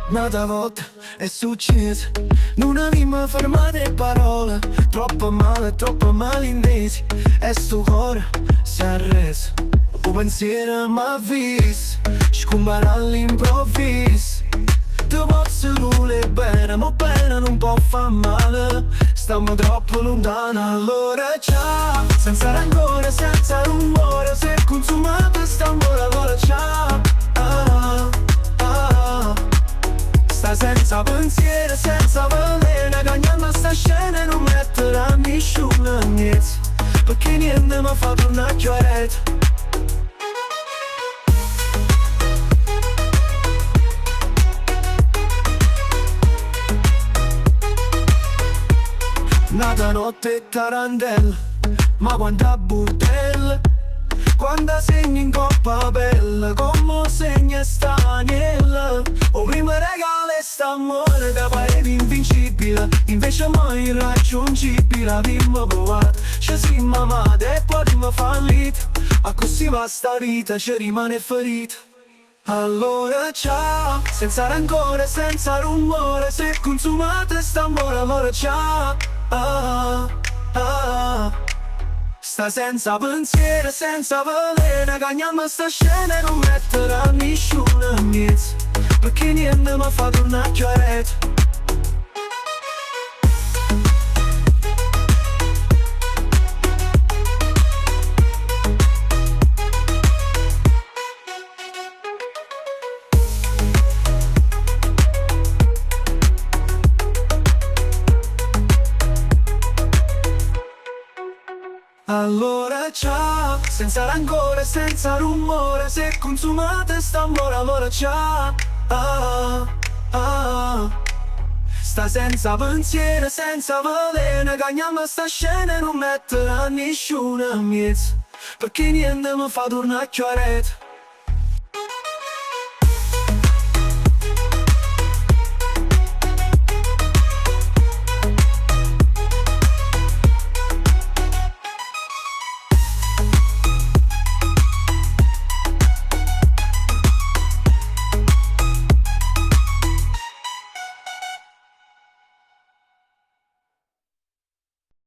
Un'altra volta è successo, non abbiamo fermato le parole, troppo malintesi, e sto cuore si è arreso. Un pensiero m'ha visto, scompare all'improvviso. Ti posso volere bene, ma bene non può far male. Stiamo troppo lontano, allora ciao. Senza rancore, senza rumore, se consumate st'amore, allora ciao. Sta senza pensiero, senza veleno, cagnando sta scena e non metterà nessuno niente, perché niente mi fa tornare chiaretto. Nata notte tarantella, ma quanta butella, quando segni in coppa bella, come segna sta agnella. O prima regala st'amore da parete invincibile, invece mai irraggiungibile. Abbiamo provato, ci siamo amati e poi abbiamo fallito, ma così va sta vita, ci rimane ferita. Allora ciao, senza rancore, senza rumore, se consumate st'amore, allora ciao. Sta senza pensiero, senza veleno, cagnando sta scena e non metterà nessuno niente, perché niente mi fa tornare chiaretto. Allora ciao, senza rancore, senza rumore, se consumate st'amore, allora ciao. Sta senza pensiero, senza veleno, cagnando sta scena e non metterà nessuno niente, perché niente mi fa tornare chiaretto.